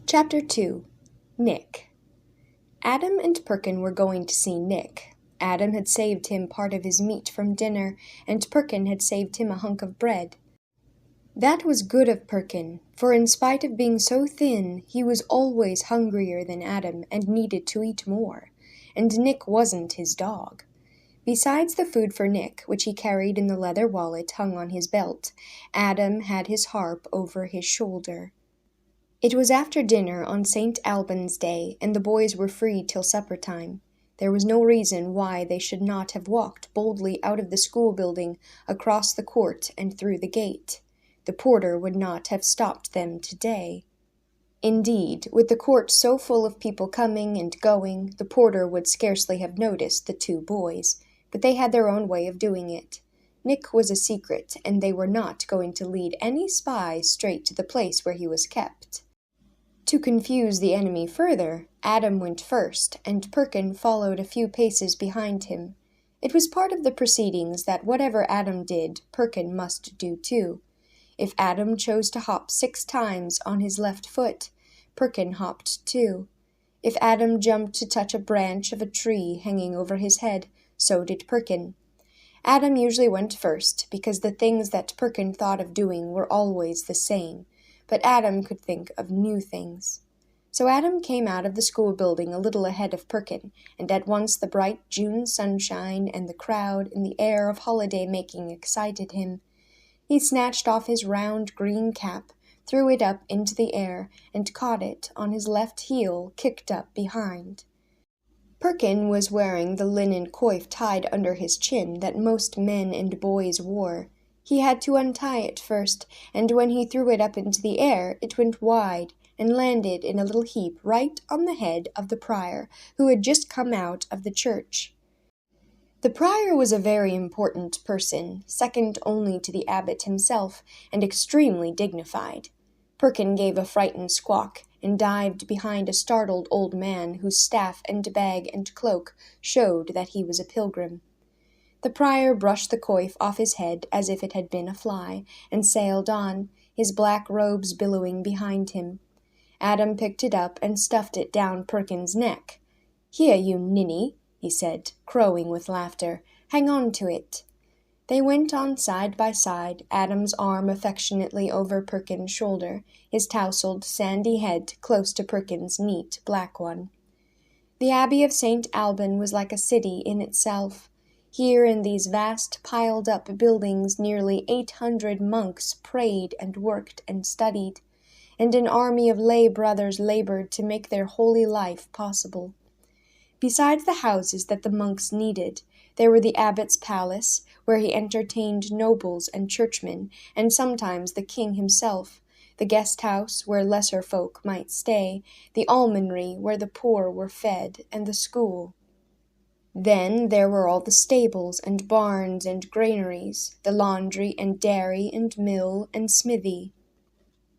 Chapter 2 Nick. Adam and Perkin were going to see Nick. Adam had saved him part of his meat from dinner, and Perkin had saved him a hunk of bread. That was good of Perkin, for in spite of being so thin, he was always hungrier than Adam and needed to eat more, and Nick wasn't his dog. Besides the food for Nick, which he carried in the leather wallet hung on his belt, Adam had his harp over his shoulder. It was after dinner on St. Albans Day, and the boys were free till supper time. There was no reason why they should not have walked boldly out of the school building, across the court, and through the gate. The porter would not have stopped them today. Indeed, with the court so full of people coming and going, the porter would scarcely have noticed the two boys, but they had their own way of doing it. Nick was a secret, and they were not going to lead any spy straight to the place where he was kept. To confuse the enemy further, Adam went first, and Perkin followed a few paces behind him. It was part of the proceedings that whatever Adam did, Perkin must do too. If Adam chose to hop 6 times on his left foot, Perkin hopped too. If Adam jumped to touch a branch of a tree hanging over his head, so did Perkin. Adam usually went first, because the things that Perkin thought of doing were always the same, but Adam could think of new things. So Adam came out of the school building a little ahead of Perkin, and at once the bright June sunshine and the crowd and the air of holiday-making excited him. He snatched off his round green cap, threw it up into the air, and caught it on his left heel, kicked up behind. Perkin was wearing the linen coif tied under his chin that most men and boys wore. He had to untie it first, and when he threw it up into the air, it went wide and landed in a little heap right on the head of the prior, who had just come out of the church. The prior was a very important person, second only to the abbot himself, and extremely dignified. Perkin gave a frightened squawk, and dived behind a startled old man whose staff and bag and cloak showed that he was a pilgrim. The prior brushed the coif off his head as if it had been a fly, and sailed on, his black robes billowing behind him. Adam picked it up and stuffed it down Perkin's neck. "Here, you ninny," he said, crowing with laughter. "Hang on to it." They went on side by side, Adam's arm affectionately over Perkin's shoulder, his tousled, sandy head close to Perkin's neat, black one. The Abbey of St. Alban was like a city in itself. Here in these vast, piled-up buildings nearly 800 monks prayed and worked and studied, and an army of lay brothers labored to make their holy life possible. Besides the houses that the monks needed, there were the abbot's palace, where he entertained nobles and churchmen, and sometimes the king himself, the guest-house where lesser folk might stay, the almonry where the poor were fed, and the school. Then there were all the stables and barns and granaries, the laundry and dairy and mill and smithy.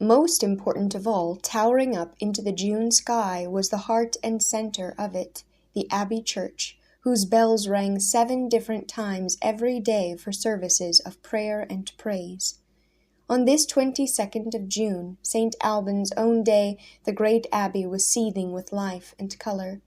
Most important of all, towering up into the June sky, was the heart and center of it, the Abbey Church, whose bells rang 7 different times every day for services of prayer and praise. On this 22nd of June, St. Alban's own day, the great abbey was seething with life and color.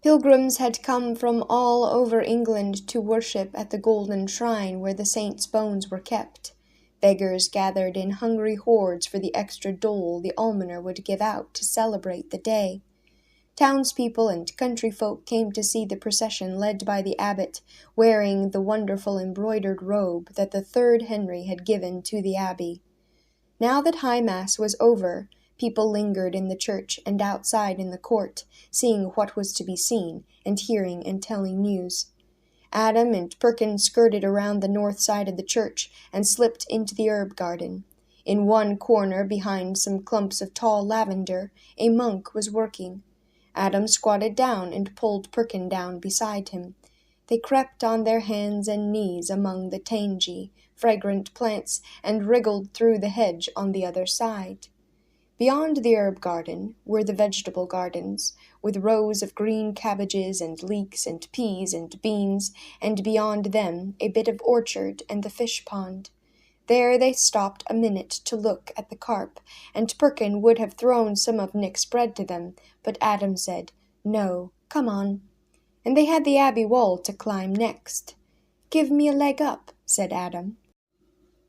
Pilgrims had come from all over England to worship at the golden shrine where the saints' bones were kept. Beggars gathered in hungry hordes for the extra dole the almoner would give out to celebrate the day. Townspeople and country folk came to see the procession led by the abbot, wearing the wonderful embroidered robe that the 3rd Henry had given to the abbey. Now that High Mass was over, people lingered in the church and outside in the court, seeing what was to be seen, and hearing and telling news. Adam and Perkin skirted around the north side of the church and slipped into the herb garden. In one corner, behind some clumps of tall lavender, a monk was working. Adam squatted down and pulled Perkin down beside him. They crept on their hands and knees among the tangy, fragrant plants and wriggled through the hedge on the other side. Beyond the herb garden were the vegetable gardens, with rows of green cabbages and leeks and peas and beans, and beyond them a bit of orchard and the fish pond. There they stopped a minute to look at the carp, and Perkin would have thrown some of Nick's bread to them, but Adam said, "No, come on." And they had the abbey wall to climb next. "Give me a leg up," said Adam.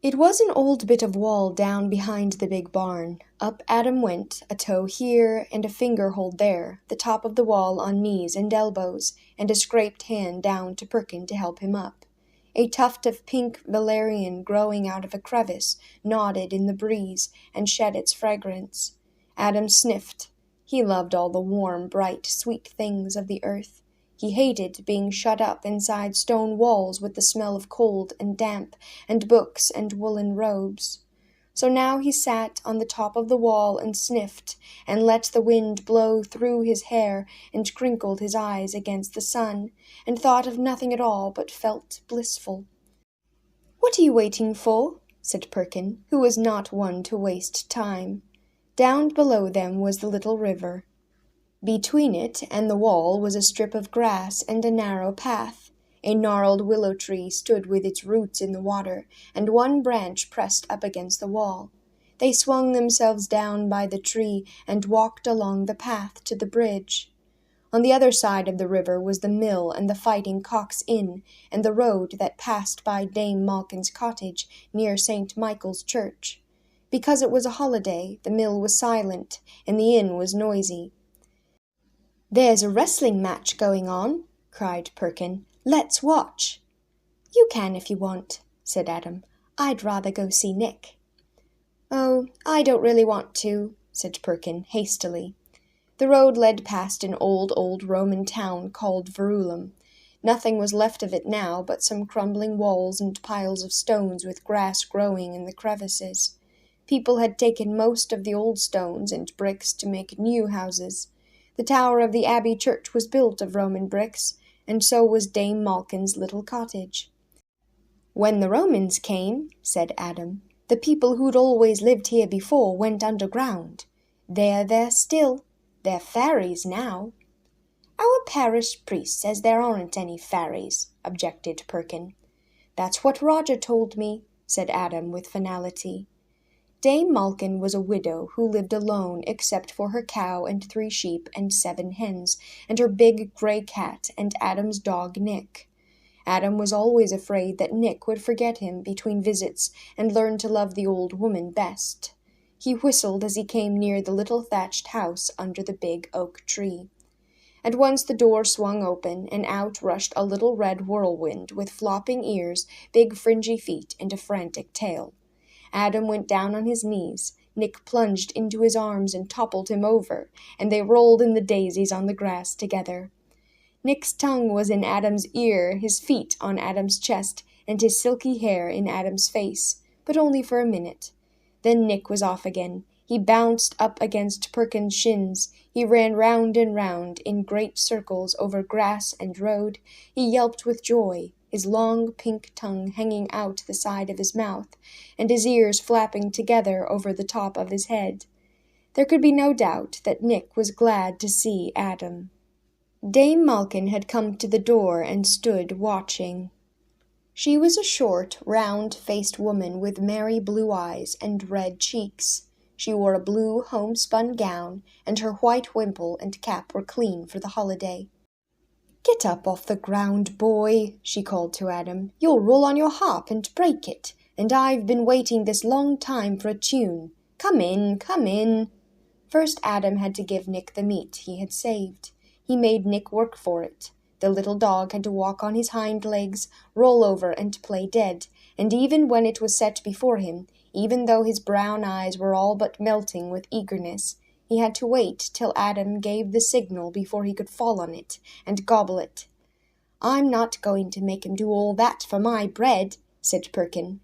It was an old bit of wall down behind the big barn. Up Adam went, a toe here and a finger hold there, the top of the wall on knees and elbows, and a scraped hand down to Perkin to help him up. A tuft of pink valerian growing out of a crevice nodded in the breeze and shed its fragrance. Adam sniffed. He loved all the warm, bright, sweet things of the earth. He hated being shut up inside stone walls with the smell of cold and damp and books and woolen robes. So now he sat on the top of the wall and sniffed, and let the wind blow through his hair, and crinkled his eyes against the sun, and thought of nothing at all, but felt blissful. "What are you waiting for?" said Perkin, who was not one to waste time. Down below them was the little river. Between it and the wall was a strip of grass and a narrow path. A gnarled willow tree stood with its roots in the water, and one branch pressed up against the wall. They swung themselves down by the tree and walked along the path to the bridge. On the other side of the river was the mill and the Fighting Cock's Inn, and the road that passed by Dame Malkin's cottage near St. Michael's Church. Because it was a holiday, the mill was silent, and the inn was noisy. "There's a wrestling match going on," cried Perkin. "Let's watch." "You can if you want," said Adam. "I'd rather go see Nick." "Oh, I don't really want to," said Perkin hastily. The road led past an old Roman town called Verulam. Nothing was left of it now but some crumbling walls and piles of stones with grass growing in the crevices. People had taken most of the old stones and bricks to make new houses. The tower of the abbey church was built of Roman bricks, and so was Dame Malkin's little cottage. "When the Romans came," said Adam, "the people who'd always lived here before went underground. They're there still. They're fairies now." "Our parish priest says there aren't any fairies," objected Perkin. "That's what Roger told me," said Adam with finality. Dame Malkin was a widow who lived alone except for her cow and 3 sheep and 7 hens, and her big gray cat and Adam's dog Nick. Adam was always afraid that Nick would forget him between visits and learn to love the old woman best. He whistled as he came near the little thatched house under the big oak tree. At once the door swung open, and out rushed a little red whirlwind with flopping ears, big fringy feet, and a frantic tail. Adam went down on his knees. Nick plunged into his arms and toppled him over, and they rolled in the daisies on the grass together. Nick's tongue was in Adam's ear, his feet on Adam's chest, and his silky hair in Adam's face, but only for a minute. Then Nick was off again. He bounced up against Perkin's shins. He ran round and round in great circles over grass and road. He yelped with joy, his long pink tongue hanging out the side of his mouth, and his ears flapping together over the top of his head. There could be no doubt that Nick was glad to see Adam. Dame Malkin had come to the door and stood watching. She was a short, round-faced woman with merry blue eyes and red cheeks. She wore a blue homespun gown, and her white wimple and cap were clean for the holiday. "Get up off the ground, boy," she called to Adam. "You'll roll on your harp and break it, and I've been waiting this long time for a tune. Come in, come in." First Adam had to give Nick the meat he had saved. He made Nick work for it. The little dog had to walk on his hind legs, roll over, and play dead, and even when it was set before him, even though his brown eyes were all but melting with eagerness, he had to wait till Adam gave the signal before he could fall on it and gobble it. "I'm not going to make him do all that for my bread," said Perkin.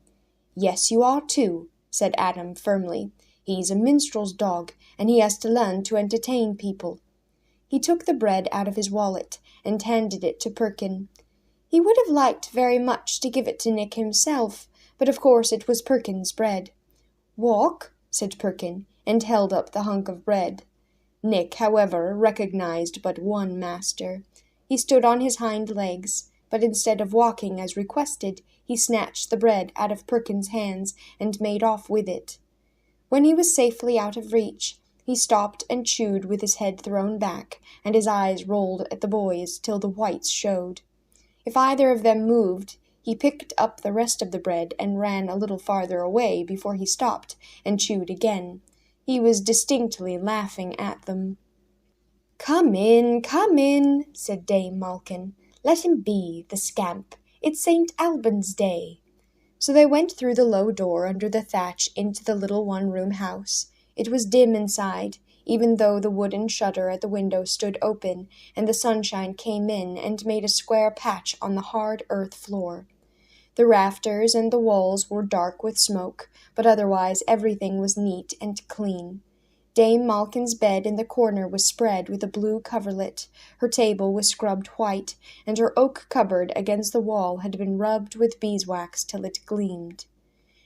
"Yes, you are too," said Adam firmly. "He's a minstrel's dog, and he has to learn to entertain people." He took the bread out of his wallet and handed it to Perkin. He would have liked very much to give it to Nick himself, but of course it was Perkin's bread. "Walk," said Perkin, and held up the hunk of bread. Nick, however, recognized but one master. He stood on his hind legs. but instead of walking as requested, he snatched the bread out of Perkin's hands and made off with it. When he was safely out of reach, he stopped and chewed with his head thrown back, and his eyes rolled at the boys till the whites showed. If either of them moved, he picked up the rest of the bread and ran a little farther away before he stopped and chewed again. He was distinctly laughing at them. Come in, said Dame Malkin. Let him be, the scamp. It's St. Alban's Day. So they went through the low door under the thatch into the little one-room house. It was dim inside, even though the wooden shutter at the window stood open, and the sunshine came in and made a square patch on the hard earth floor. The rafters and the walls were dark with smoke, but otherwise everything was neat and clean. Dame Malkin's bed in the corner was spread with a blue coverlet, her table was scrubbed white, and her oak cupboard against the wall had been rubbed with beeswax till it gleamed.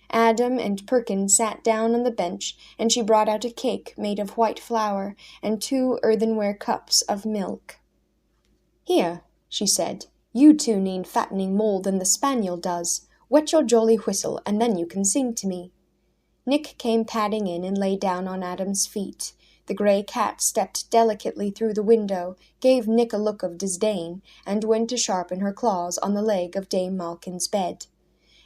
Adam and Perkin sat down on the bench, and she brought out a cake made of white flour and 2 earthenware cups of milk. Here, she said, you two need fattening more than the spaniel does. Wet your jolly whistle, and then you can sing to me. Nick came padding in and lay down on Adam's feet. The grey cat stepped delicately through the window, gave Nick a look of disdain, and went to sharpen her claws on the leg of Dame Malkin's bed.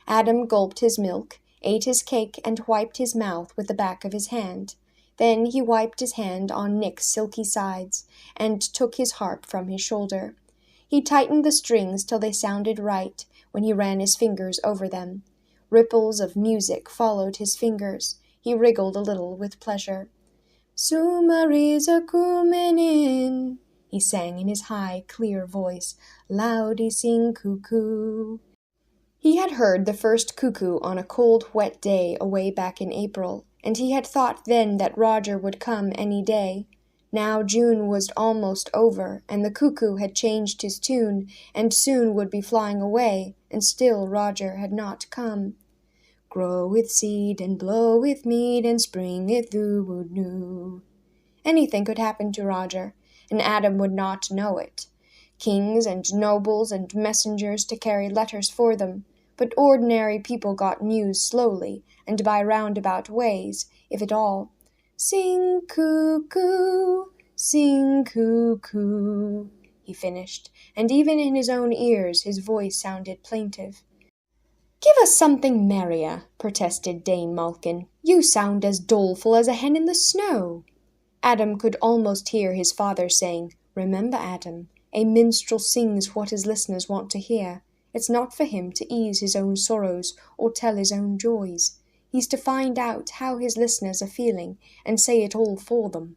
Adam gulped his milk, ate his cake, and wiped his mouth with the back of his hand. Then he wiped his hand on Nick's silky sides, and took his harp from his shoulder. He tightened the strings till they sounded right, when he ran his fingers over them. Ripples of music followed his fingers. He wriggled a little with pleasure. Summer is a coomin' in, he sang in his high, clear voice. Loudy sing cuckoo. He had heard the first cuckoo on a cold, wet day away back in April, and he had thought then that Roger would come any day. Now June was almost over, and the cuckoo had changed his tune, and soon would be flying away, and still Roger had not come. Grow with seed, and blow with mead, and springeth the wood new. Anything could happen to Roger, and Adam would not know it. Kings and nobles and messengers to carry letters for them, but ordinary people got news slowly, and by roundabout ways, if at all. Sing cuckoo, he finished, and even in his own ears his voice sounded plaintive. Give us something merrier, protested Dame Malkin. You sound as doleful as a hen in the snow. Adam could almost hear his father saying, Remember, Adam, a minstrel sings what his listeners want to hear. It's not for him to ease his own sorrows or tell his own joys. He's to find out how his listeners are feeling and say it all for them.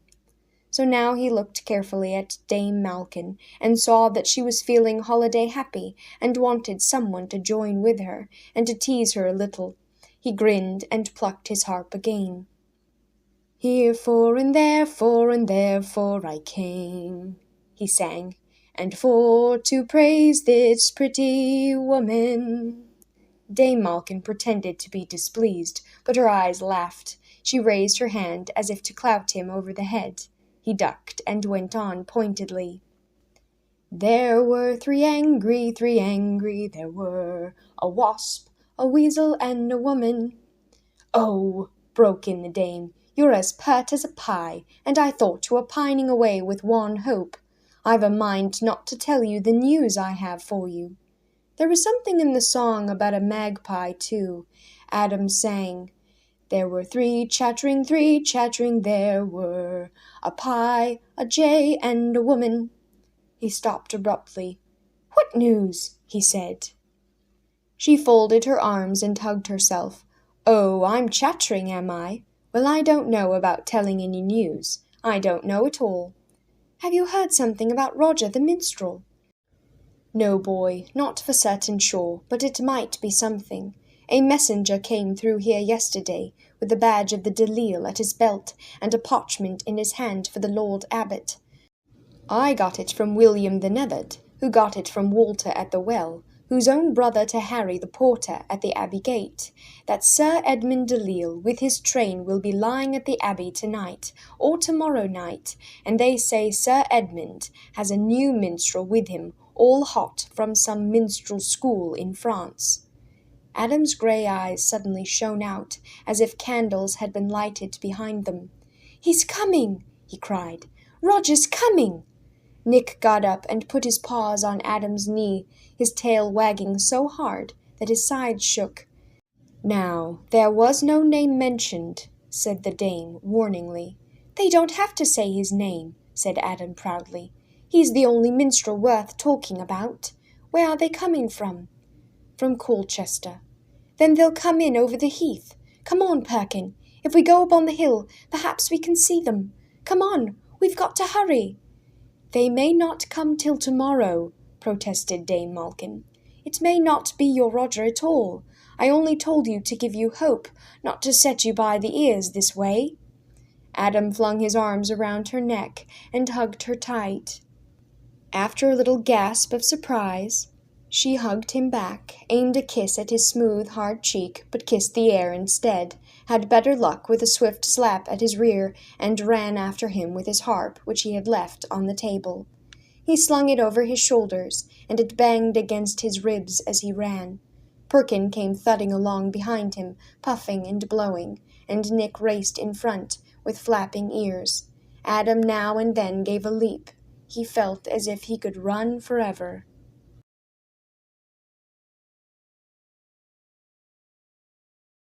So now he looked carefully at Dame Malkin and saw that she was feeling holiday happy and wanted someone to join with her and to tease her a little. He grinned and plucked his harp again. Herefore and therefore I came, he sang, and for to praise this pretty woman. Dame Malkin pretended to be displeased, but her eyes laughed. She raised her hand as if to clout him over the head. He ducked and went on pointedly. There were three angry, there were a wasp, a weasel, and a woman. Oh, broke in the dame, you're as pert as a pie, and I thought you were pining away with wan hope. I've a mind not to tell you the news I have for you. There was something in the song about a magpie, too. Adam sang, There were three chattering, there were a pie, a jay, and a woman. He stopped abruptly. What news? He said. She folded her arms and hugged herself. Oh, I'm chattering, am I? Well, I don't know about telling any news. I don't know at all. Have you heard something about Roger the minstrel? No, boy, not for certain sure, but it might be something. A messenger came through here yesterday, with the badge of the Delisle at his belt, and a parchment in his hand for the Lord Abbot. I got it from William the Nethered, who got it from Walter at the Well, whose own brother to Harry the Porter at the Abbey gate, that Sir Edmund Delisle with his train will be lying at the Abbey tonight, or tomorrow night, and they say Sir Edmund has a new minstrel with him, all hot from some minstrel school in France. Adam's grey eyes suddenly shone out, as if candles had been lighted behind them. "He's coming!" he cried. "Roger's coming!" Nick got up and put his paws on Adam's knee, his tail wagging so hard that his sides shook. "Now, there was no name mentioned," said the dame warningly. "They don't have to say his name," said Adam proudly. "He's the only minstrel worth talking about. Where are they coming from?" "From Colchester." "Then they'll come in over the heath. Come on, Perkin. If we go up on the hill, perhaps we can see them. Come on, we've got to hurry." "They may not come till tomorrow," protested Dame Malkin. "It may not be your Roger at all. I only told you to give you hope, not to set you by the ears this way." Adam flung his arms around her neck and hugged her tight. After a little gasp of surprise, she hugged him back, aimed a kiss at his smooth, hard cheek, but kissed the air instead, had better luck with a swift slap at his rear, and ran after him with his harp, which he had left on the table. He slung it over his shoulders, and it banged against his ribs as he ran. Perkin came thudding along behind him, puffing and blowing, and Nick raced in front, with flapping ears. Adam now and then gave a leap. He felt as if he could run forever.